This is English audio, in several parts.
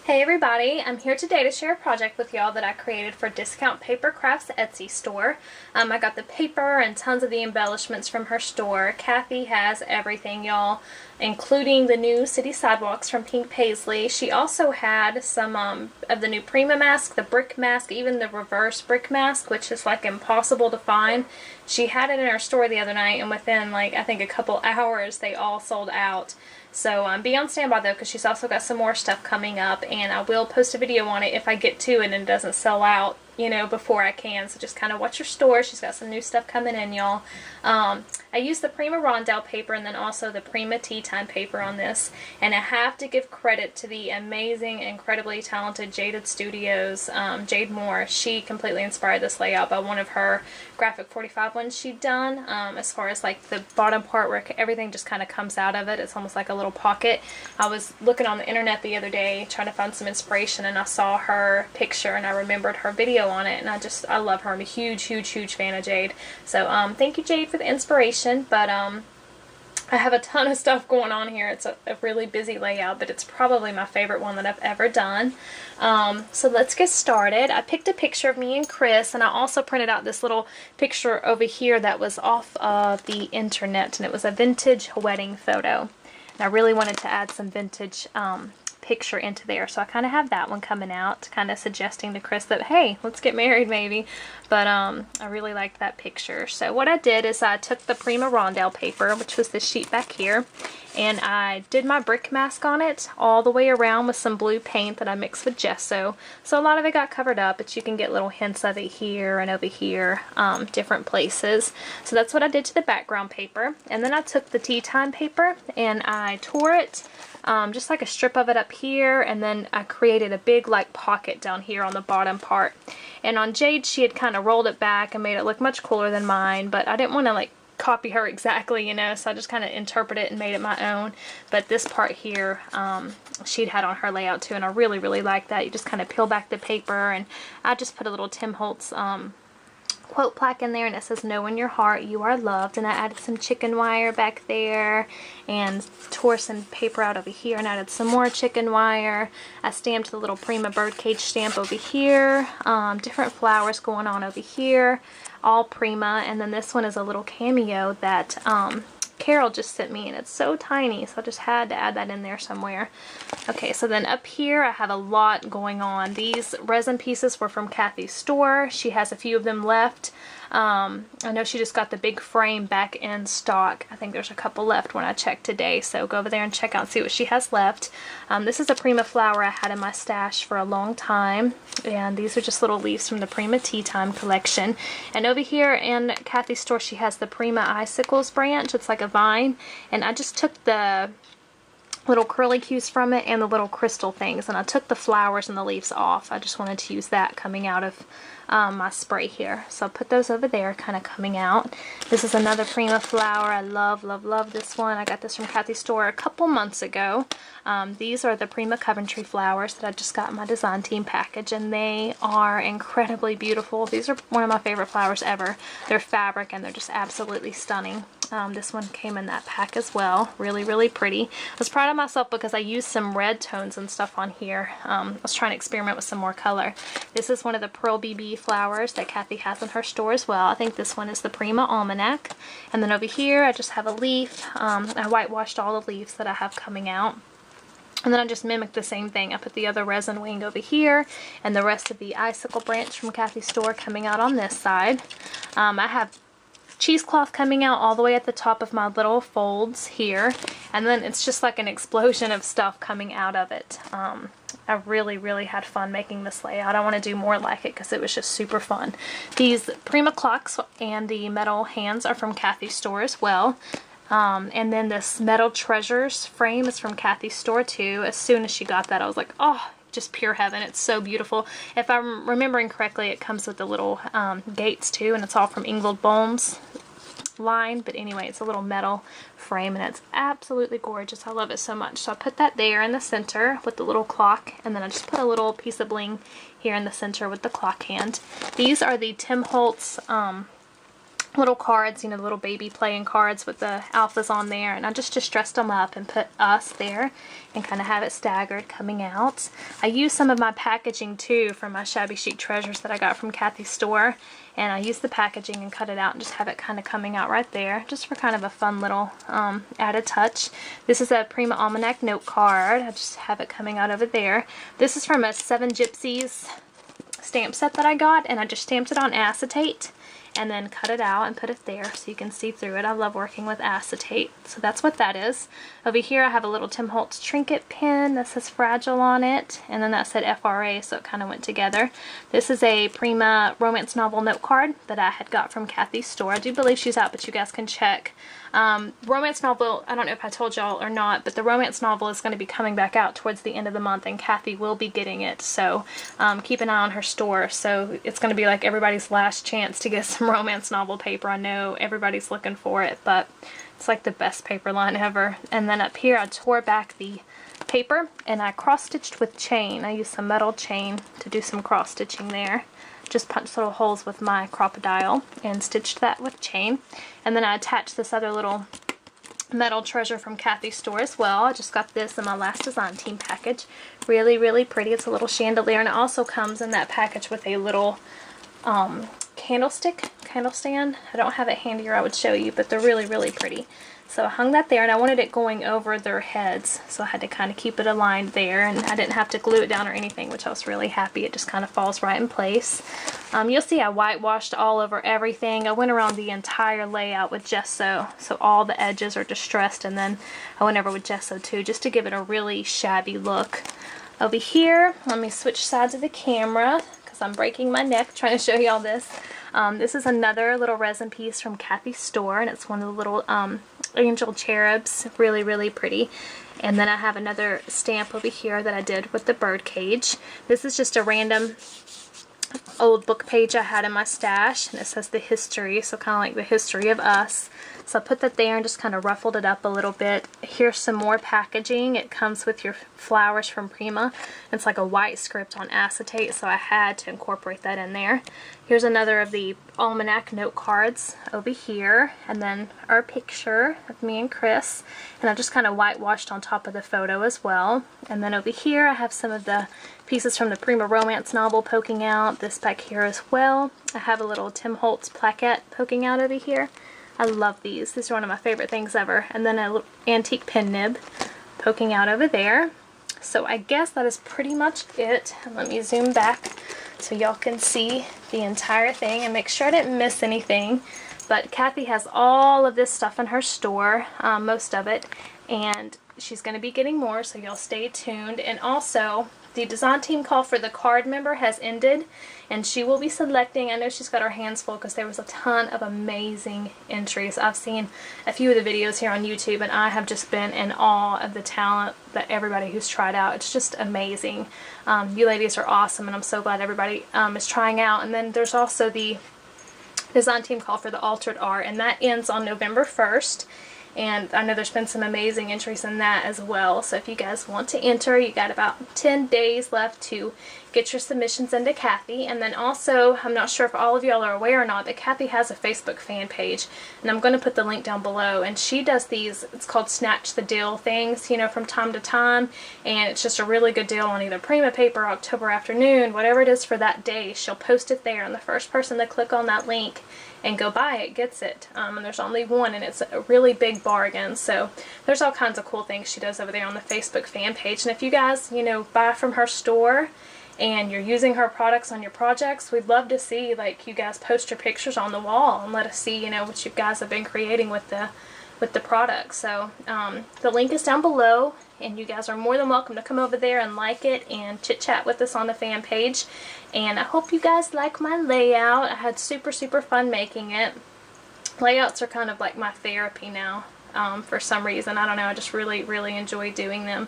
Hey everybody, I'm here today to share a project with y'all that I created for Discount Paper Crafts Etsy store. I got the paper and tons of the embellishments from her store. Cathie has everything, y'all, including the new city sidewalks from Pink Paisley. She also had some of the new Prima mask, the brick mask, even the reverse brick mask, which is like impossible to find. She had it in her store the other night, and within like I think a couple hours they all sold out. So be on standby though, because she's also got some more stuff coming up, and I will post a video on it if I get to it and it doesn't sell out, you know, before I can. So just kind of watch your store. She's got some new stuff coming in, y'all. I used the Prima Rondelle paper and then also the Prima Tea Time paper on this, and I have to give credit to the amazing, incredibly talented Jaded Studios, Jade Moore. She completely inspired this layout by one of her graphic 45 ones she'd done, as far as like the bottom part where everything just kind of comes out of it. It's almost like a little pocket. I was looking on the internet the other day trying to find some inspiration, and I saw her picture and I remembered her video on it, and I love her. I'm a huge fan of Jade. So thank you, Jade, for the inspiration. But I have a ton of stuff going on here. It's a really busy layout, but it's probably my favorite one that I've ever done. So let's get started. I picked a picture of me and Chris, and I also printed out this little picture over here that was off of the internet, and it was a vintage wedding photo. And I really wanted to add some vintage picture into there, so I kind of have that one coming out, kind of suggesting to Chris that, hey, let's get married maybe. But I really liked that picture. So what I did is I took the Prima Rondelle paper, which was this sheet back here, and I did my brick mask on it all the way around with some blue paint that I mixed with gesso. So a lot of it got covered up, but you can get little hints of it here and over here, different places. So that's what I did to the background paper. And then I took the tea time paper and I tore it, just like a strip of it up here, and then I created a big like pocket down here on the bottom part. And on Jade, she had kind of rolled it back and made it look much cooler than mine, but I didn't want to like copy her exactly, you know, so I just kind of interpreted it and made it my own. But this part here, she'd had on her layout too, and I really like that. You just kind of peel back the paper, and I just put a little Tim Holtz quote plaque in there, and it says, "Know in your heart you are loved." And I added some chicken wire back there and tore some paper out over here and added some more chicken wire. I stamped the little Prima birdcage stamp over here, different flowers going on over here, all Prima. And then this one is a little cameo that Carol just sent me, and it's so tiny, so I just had to add that in there somewhere. Okay, so then up here I have a lot going on. These resin pieces were from Cathie's store. She has a few of them left. I know she just got the big frame back in stock. I think there's a couple left when I checked today, so go over there and check out and see what she has left. This is a Prima flower I had in my stash for a long time, and these are just little leaves from the Prima Tea Time collection. And over here in Cathie's store, she has the Prima Icicles branch. It's like a vine, and I just took the little curly cues from it and the little crystal things, and I took the flowers and the leaves off. I just wanted to use that coming out of my spray here, so I'll put those over there kind of coming out. This is another Prima flower. I love this one. I got this from Cathie's store a couple months ago. These are the Prima Coventry flowers that I just got in my design team package, and they are incredibly beautiful. These are one of my favorite flowers ever. They're fabric and they're just absolutely stunning. This one came in that pack as well. Really pretty. I was proud of myself because I used some red tones and stuff on here. I was trying to experiment with some more color. This is one of the Pearl BB flowers that Cathie has in her store as well. I think this one is the Prima Almanac. And then over here I just have a leaf. I whitewashed all the leaves that I have coming out. And then I just mimicked the same thing. I put the other resin wing over here, and the rest of the icicle branch from Cathie's store coming out on this side. I have cheesecloth coming out all the way at the top of my little folds here, and then it's just like an explosion of stuff coming out of it. I really had fun making this layout. I want to do more like it because it was just super fun. These Prima clocks and the metal hands are from Cathie's store as well. And then this Metal Treasures frame is from Cathie's store too. As soon as she got that, I was like, oh, just pure heaven. It's so beautiful. If I'm remembering correctly, it comes with the little gates too, and it's all from Ingold Bones line. But anyway, it's a little metal frame, and it's absolutely gorgeous. I love it so much. So I put that there in the center with the little clock, and then I just put a little piece of bling here in the center with the clock hand. These are the Tim Holtz little cards, you know, the little baby playing cards with the alphas on there, and I just distressed them up and put us there and kind of have it staggered coming out. I used some of my packaging too from my Shabby Chic Treasures that I got from Cathie's store, and I used the packaging and cut it out and just have it kind of coming out right there, just for kind of a fun little added touch. This is a Prima Almanac note card. I just have it coming out over there. This is from a 7 Gypsies stamp set that I got, and I just stamped it on acetate and then cut it out and put it there so you can see through it. I love working with acetate. So that's what that is. Over here I have a little Tim Holtz trinket pin that says Fragile on it, and then that said FRA, so it kind of went together. This is a Prima romance novel note card that I had got from Cathie's store. I do believe she's out, but you guys can check. Romance novel, I don't know if I told y'all or not, but the romance novel is going to be coming back out towards the end of the month, and Cathie will be getting it, so keep an eye on her store. So it's going to be like everybody's last chance to get some romance novel paper. I know everybody's looking for it, but it's like the best paper line ever. And then up here I tore back the paper and I cross-stitched with chain. I used some metal chain to do some cross-stitching there. Just punched little holes with my crocodile and stitched that with chain. And then I attached this other little metal treasure from Cathie's store as well. I just got this in my last design team package. Really, really pretty. It's a little chandelier, and it also comes in that package with a little candle stand. I don't have it handy or I would show you, but they're really, really pretty. So I hung that there, and I wanted it going over their heads, so I had to kind of keep it aligned there, and I didn't have to glue it down or anything, which I was really happy. It just kind of falls right in place. You'll see I whitewashed all over everything. I went around the entire layout with gesso, so all the edges are distressed, and then I went over with gesso too, just to give it a really shabby look. Over here, let me switch sides of the camera, because I'm breaking my neck trying to show you all this. This is another little resin piece from Cathie's store, and it's one of the little angel cherubs. Really, really pretty. And then I have another stamp over here that I did with the bird cage. This is just a random old book page I had in my stash, and it says the history, so kind of like the history of us. So I put that there and just kind of ruffled it up a little bit. Here's some more packaging. It comes with your flowers from Prima. It's like a white script on acetate, so I had to incorporate that in there. Here's another of the almanac note cards over here, and then our picture of me and Chris, and I just kind of whitewashed on top of the photo as well. And then over here I have some of the pieces from the Prima romance novel poking out. This back here as well. I have a little Tim Holtz plaquette poking out over here. I love these. These are one of my favorite things ever. And then an antique pen nib poking out over there. So I guess that is pretty much it. And let me zoom back so y'all can see the entire thing and make sure I didn't miss anything. But Cathie has all of this stuff in her store, most of it, and she's going to be getting more, so y'all stay tuned. And also, the design team call for the card member has ended, and she will be selecting. I know she's got her hands full because there was a ton of amazing entries. I've seen a few of the videos here on YouTube, and I have just been in awe of the talent that everybody who's tried out. It's just amazing. You ladies are awesome, and I'm so glad everybody is trying out. And then there's also the design team call for the altered art, and that ends on November 1st. And I know there's been some amazing entries in that as well. So if you guys want to enter, you got about 10 days left to get your submissions into Cathie. And then also, I'm not sure if all of y'all are aware or not, but Cathie has a Facebook fan page. And I'm going to put the link down below. And she does these, it's called Snatch the Deal things, you know, from time to time. And it's just a really good deal on either Prima paper, October afternoon, whatever it is for that day. She'll post it there, and the first person to click on that link and go buy it gets it. And there's only one, and it's a really big bargain. So there's all kinds of cool things she does over there on the Facebook fan page. And if you guys, you know, buy from her store and you're using her products on your projects, we'd love to see, like, you guys post your pictures on the wall and let us see, you know, what you guys have been creating with the products. So the link is down below, and you guys are more than welcome to come over there and like it and chit chat with us on the fan page. And I hope you guys like my layout. I had super, super fun making it. Layouts are kind of like my therapy now, for some reason. I don't know, I just really, really enjoy doing them.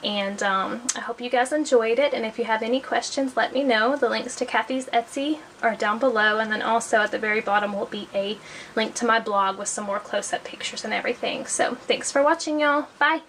And I hope you guys enjoyed it, and if you have any questions, let me know. The links to Cathie's Etsy are down below, and then also at the very bottom will be a link to my blog with some more close-up pictures and everything. So thanks for watching, y'all. Bye!